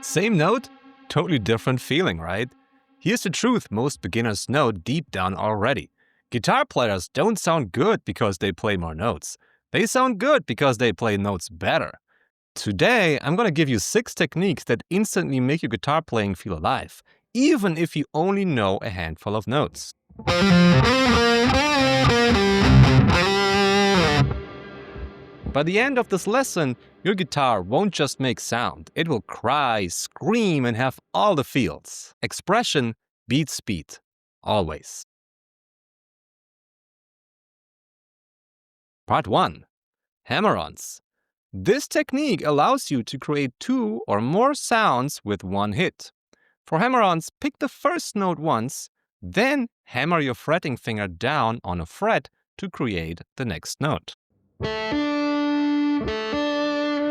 Same note, totally different feeling, right? Here's the truth most beginners know deep down already. Guitar players don't sound good because they play more notes. They sound good because they play notes better. Today, I'm going to give you 6 techniques that instantly make your guitar playing feel alive, even if you only know a handful of notes. By the end of this lesson, your guitar won't just make sound. It will cry, scream, and have all the feels. Expression beats speed. Always. Part 1. Hammer-ons. This technique allows you to create 2 or more sounds with one hit. For hammer-ons, pick the first note once, then hammer your fretting finger down on a fret to create the next note.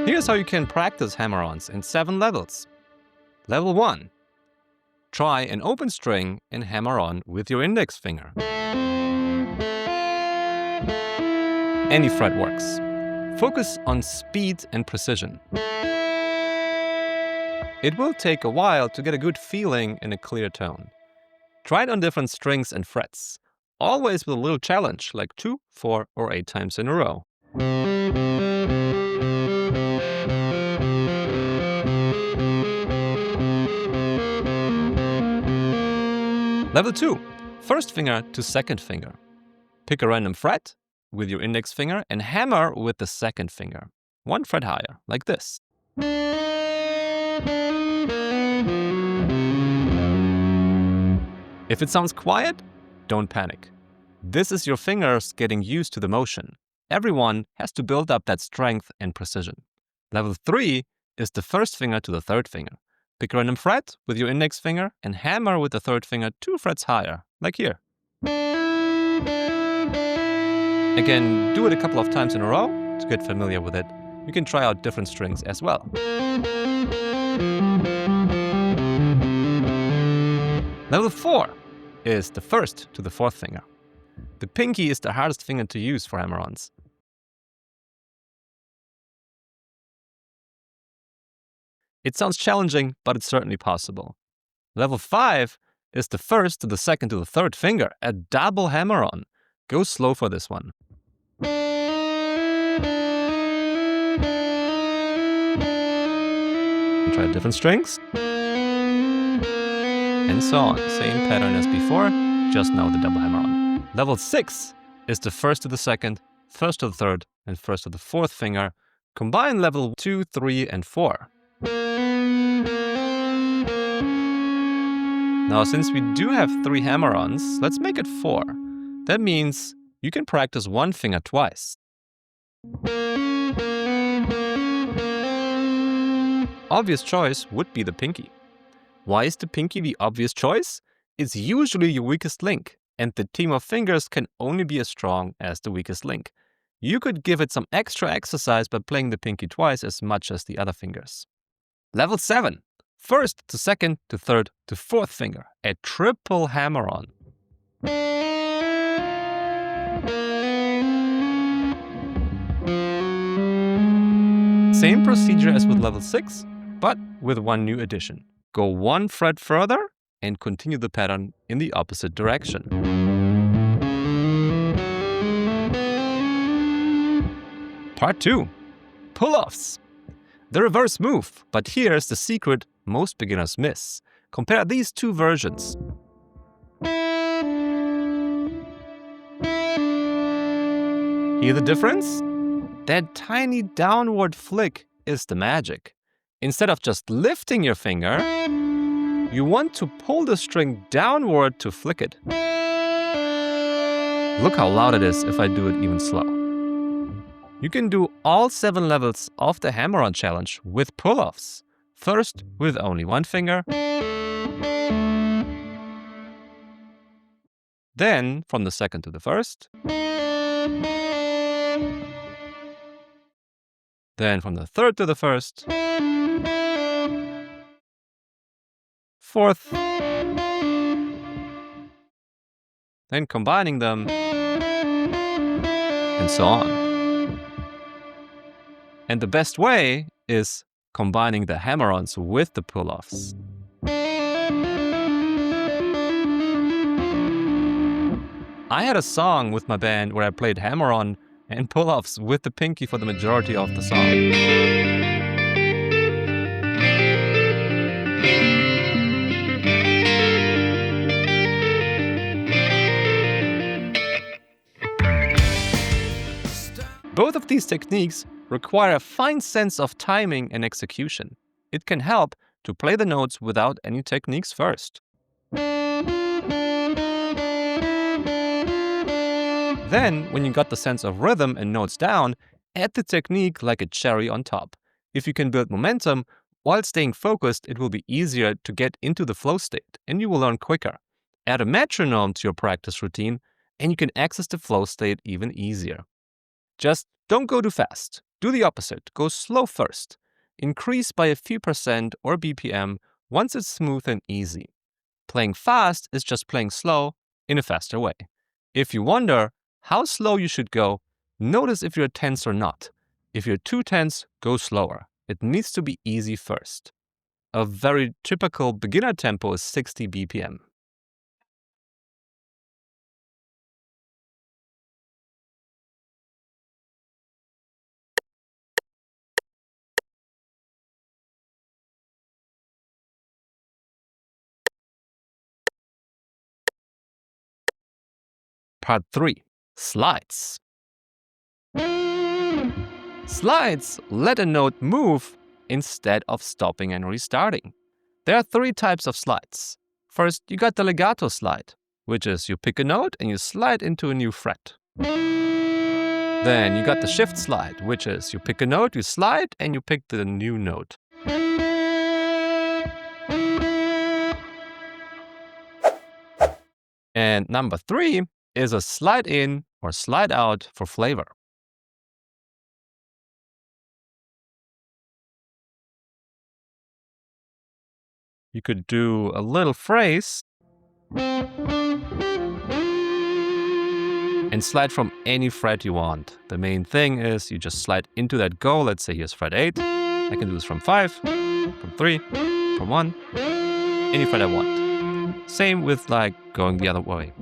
Here's how you can practice hammer-ons in 7 levels. Level 1. Try an open string and hammer on with your index finger. Any fret works. Focus on speed and precision. It will take a while to get a good feeling in a clear tone. Try it on different strings and frets, always with a little challenge like 2, 4, or 8 times in a row. Level 2. First finger to second finger. Pick a random fret with your index finger and hammer with the second finger. 1 fret higher, like this. If it sounds quiet, don't panic. This is your fingers getting used to the motion. Everyone has to build up that strength and precision. Level 3 is the first finger to the third finger. Pick a random fret with your index finger and hammer with the third finger 2 frets higher, like here. Again, do it a couple of times in a row to get familiar with it. You can try out different strings as well. Level 4 is the first to the fourth finger. The pinky is the hardest finger to use for hammer-ons. It sounds challenging, but it's certainly possible. Level 5 is the first to the second to the third finger, a double hammer-on. Go slow for this one. Try different strings. And so on. Same pattern as before, just now the double hammer-on. Level 6 is the first to the second, first to the third, and first to the fourth finger. Combine level 2, 3, and 4. Now, since we do have 3 hammer-ons, let's make it 4. That means you can practice 1 finger twice. Obvious choice would be the pinky. Why is the pinky the obvious choice? It's usually your weakest link, and the team of fingers can only be as strong as the weakest link. You could give it some extra exercise by playing the pinky twice as much as the other fingers. Level 7. First to second to third to fourth finger. A triple hammer-on. Same procedure as with level 6, but with 1 new addition. Go 1 fret further and continue the pattern in the opposite direction. Part 2. Pull-offs. The reverse move, but here's the secret most beginners miss. Compare these 2 versions. Hear the difference? That tiny downward flick is the magic. Instead of just lifting your finger, you want to pull the string downward to flick it. Look how loud it is if I do it even slow. You can do all 7 levels of the hammer-on challenge with pull-offs. First with only 1 finger. Then from the second to the first. Then from the third to the first. Fourth. Then combining them. And so on. And the best way is combining the hammer-ons with the pull-offs. I had a song with my band where I played hammer-on and pull-offs with the pinky for the majority of the song. Both of these techniques require a fine sense of timing and execution. It can help to play the notes without any techniques first. Then, when you got the sense of rhythm and notes down, add the technique like a cherry on top. If you can build momentum while staying focused, it will be easier to get into the flow state and you will learn quicker. Add a metronome to your practice routine and you can access the flow state even easier. Just don't go too fast. Do the opposite. Go slow first. Increase by a few percent or BPM once it's smooth and easy. Playing fast is just playing slow in a faster way. If you wonder how slow you should go, notice if you're tense or not. If you're too tense, go slower. It needs to be easy first. A very typical beginner tempo is 60 BPM. Part 3. Slides. Slides let a note move instead of stopping and restarting. There are 3 types of slides. First, you got the legato slide, which is you pick a note and you slide into a new fret. Then you got the shift slide, which is you pick a note, you slide, and you pick the new note. And number 3 is a slide in or slide out for flavor. You could do a little phrase and slide from any fret you want. The main thing is you just slide into that go. Let's say here's fret 8. I can do this from 5, from 3, from 1, any fret I want. Same with like going the other way.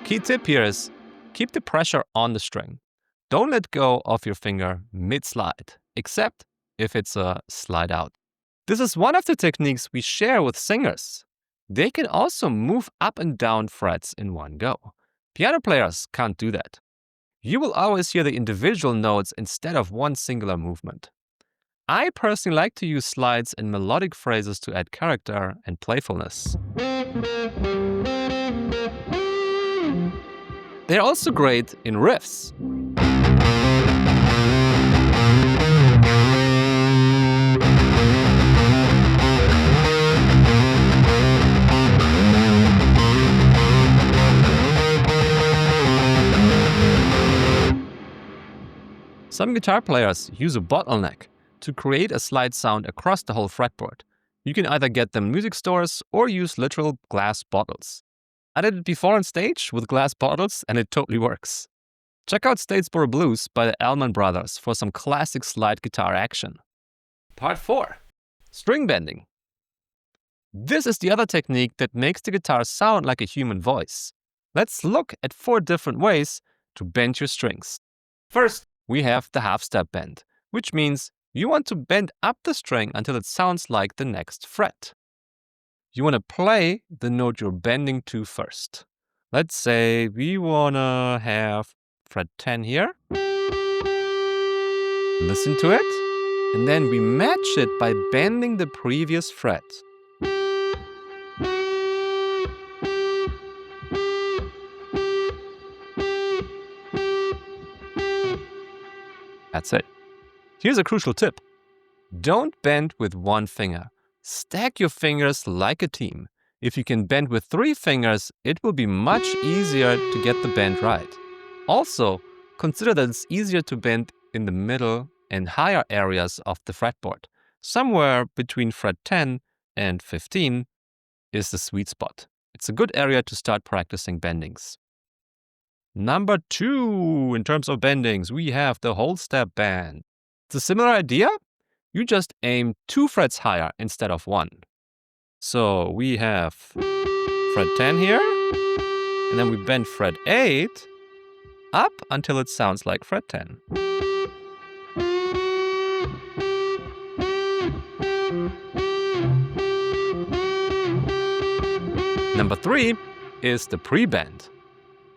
Key tip here is keep the pressure on the string. Don't let go of your finger mid-slide, except if it's a slide out. This is one of the techniques we share with singers. They can also move up and down frets in one go. Piano players can't do that. You will always hear the individual notes instead of one singular movement. I personally like to use slides and melodic phrases to add character and playfulness. They're also great in riffs. Some guitar players use a bottleneck to create a slide sound across the whole fretboard. You can either get them in music stores or use literal glass bottles. I did it before on stage with glass bottles and it totally works. Check out Statesboro Blues by the Allman Brothers for some classic slide guitar action. Part 4. String bending. This is the other technique that makes the guitar sound like a human voice. Let's look at 4 different ways to bend your strings. First, we have the half-step bend, which means you want to bend up the string until it sounds like the next fret. You want to play the note you're bending to first. Let's say we want to have fret 10 here. Listen to it. And then we match it by bending the previous fret. That's it. Here's a crucial tip. Don't bend with one finger. Stack your fingers like a team. If you can bend with 3 fingers, it will be much easier to get the bend right. Also, consider that it's easier to bend in the middle and higher areas of the fretboard. Somewhere between fret 10 and 15 is the sweet spot. It's a good area to start practicing bendings. Number 2, in terms of bendings, we have the whole step bend. It's a similar idea. You just aim 2 frets higher instead of 1. So we have fret 10 here, and then we bend fret 8 up until it sounds like fret 10. Number 3 is the pre-bend.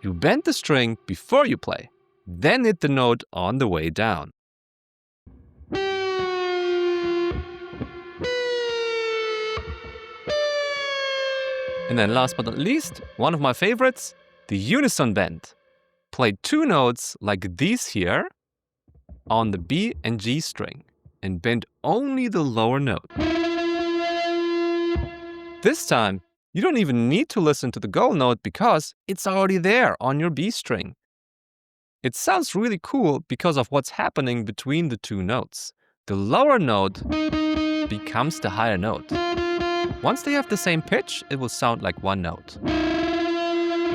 You bend the string before you play, then hit the note on the way down. And then last but not least, one of my favorites, the unison bend. Play 2 notes like these here on the B and G string and bend only the lower note. This time, you don't even need to listen to the goal note because it's already there on your B string. It sounds really cool because of what's happening between the 2 notes. The lower note becomes the higher note. Once they have the same pitch, it will sound like one note.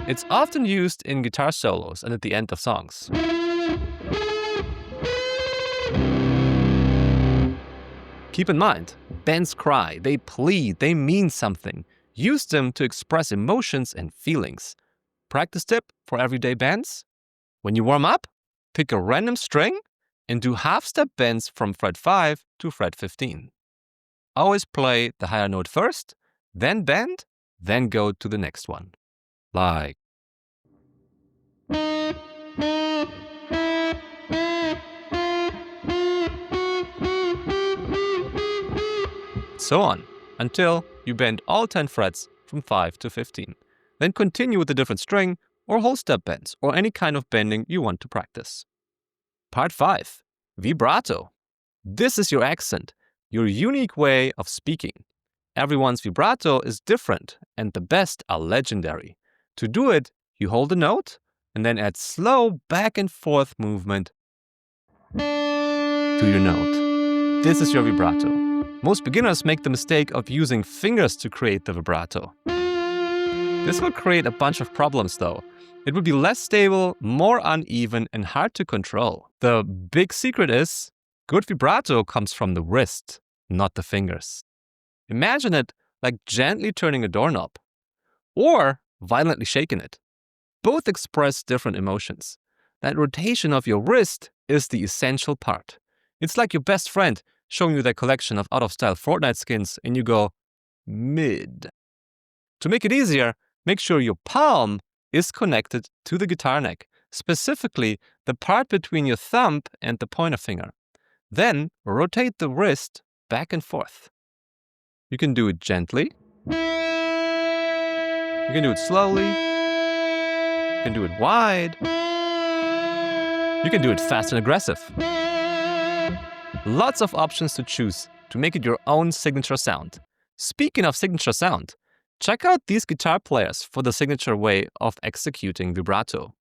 It's often used in guitar solos and at the end of songs. Keep in mind, bends cry, they plead, they mean something. Use them to express emotions and feelings. Practice tip for everyday bends: when you warm up, pick a random string and do half-step bends from fret 5 to fret 15. Always play the higher note first, then bend, then go to the next one. Like. So on, until you bend all 10 frets from 5 to 15. Then continue with a different string or whole step bends or any kind of bending you want to practice. Part 5. Vibrato. This is your accent, your unique way of speaking. Everyone's vibrato is different and the best are legendary. To do it, you hold a note and then add slow back and forth movement to your note. This is your vibrato. Most beginners make the mistake of using fingers to create the vibrato. This will create a bunch of problems though. It will be less stable, more uneven, and hard to control. The big secret is, good vibrato comes from the wrist, not the fingers. Imagine it like gently turning a doorknob, or violently shaking it. Both express different emotions. That rotation of your wrist is the essential part. It's like your best friend showing you their collection of out-of-style Fortnite skins and you go, mid. To make it easier, make sure your palm is connected to the guitar neck, specifically the part between your thumb and the pointer finger. Then rotate the wrist back and forth. You can do it gently. You can do it slowly. You can do it wide. You can do it fast and aggressive. Lots of options to choose to make it your own signature sound. Speaking of signature sound, check out these guitar players for the signature way of executing vibrato.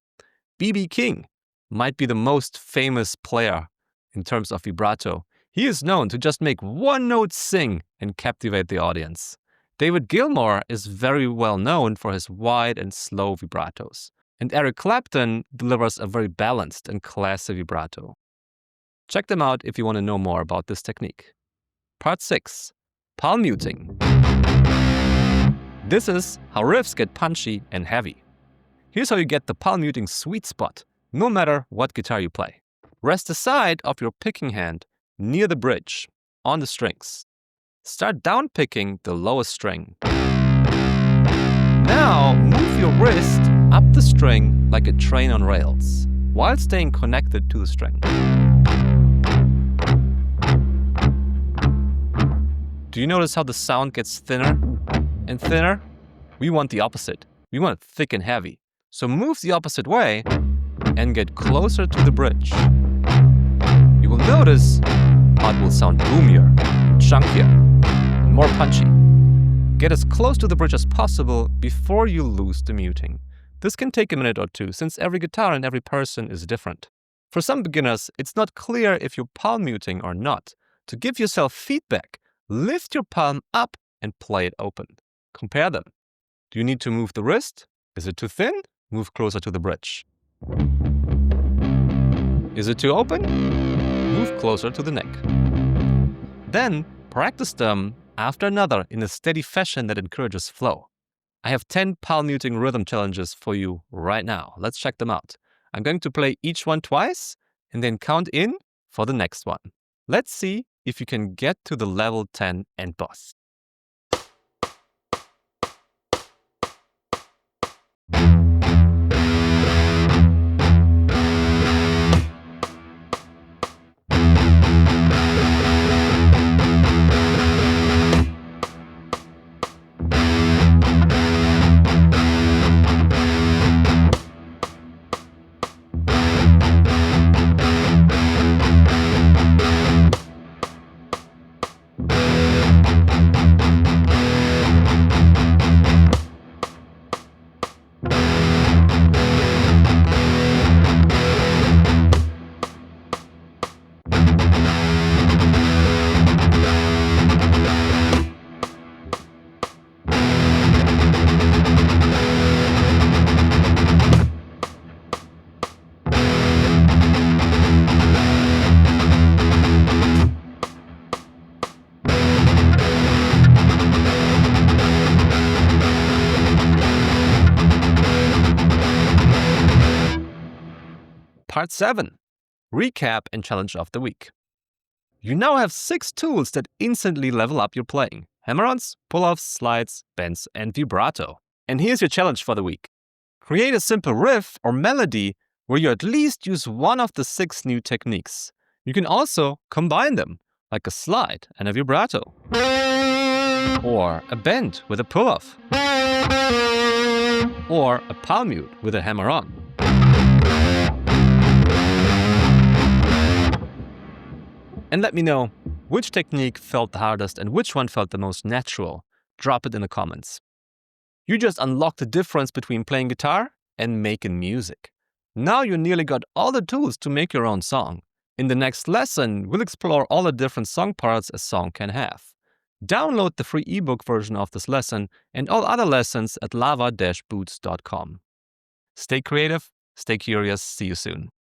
B.B. King might be the most famous player in terms of vibrato. He is known to just make one note sing and captivate the audience. David Gilmour is very well known for his wide and slow vibratos. And Eric Clapton delivers a very balanced and classy vibrato. Check them out if you want to know more about this technique. Part 6. Palm muting. This is how riffs get punchy and heavy. Here's how you get the palm muting sweet spot, no matter what guitar you play. Rest the side of your picking hand near the bridge, on the strings. Start down picking the lowest string. Now move your wrist up the string like a train on rails, while staying connected to the string. Do you notice how the sound gets thinner and thinner? We want the opposite. We want it thick and heavy. So move the opposite way and get closer to the bridge. You will notice how it will sound boomier, chunkier, and more punchy. Get as close to the bridge as possible before you lose the muting. This can take a minute or two, since every guitar and every person is different. For some beginners, it's not clear if you're palm muting or not. To give yourself feedback, lift your palm up and play it open. Compare them. Do you need to move the wrist? Is it too thin? Move closer to the bridge. Is it too open? move closer to the neck. Then practice them after another in a steady fashion that encourages flow. I have 10 palm muting rhythm challenges for you right now. Let's check them out. I'm going to play each one twice and then count in for the next one. Let's see if you can get to the level 10 end boss. Part 7. Recap and Challenge of the Week. You now have 6 tools that instantly level up your playing: hammer-ons, pull-offs, slides, bends, and vibrato. And here's your challenge for the week. Create a simple riff or melody where you at least use one of the 6 new techniques. You can also combine them, like a slide and a vibrato, or a bend with a pull-off, or a palm mute with a hammer-on. And let me know which technique felt the hardest and which one felt the most natural. Drop it in the comments. You just unlocked the difference between playing guitar and making music. Now you nearly got all the tools to make your own song. In the next lesson, we'll explore all the different song parts a song can have. Download the free ebook version of this lesson and all other lessons at lava-boots.com. Stay creative, stay curious, see you soon.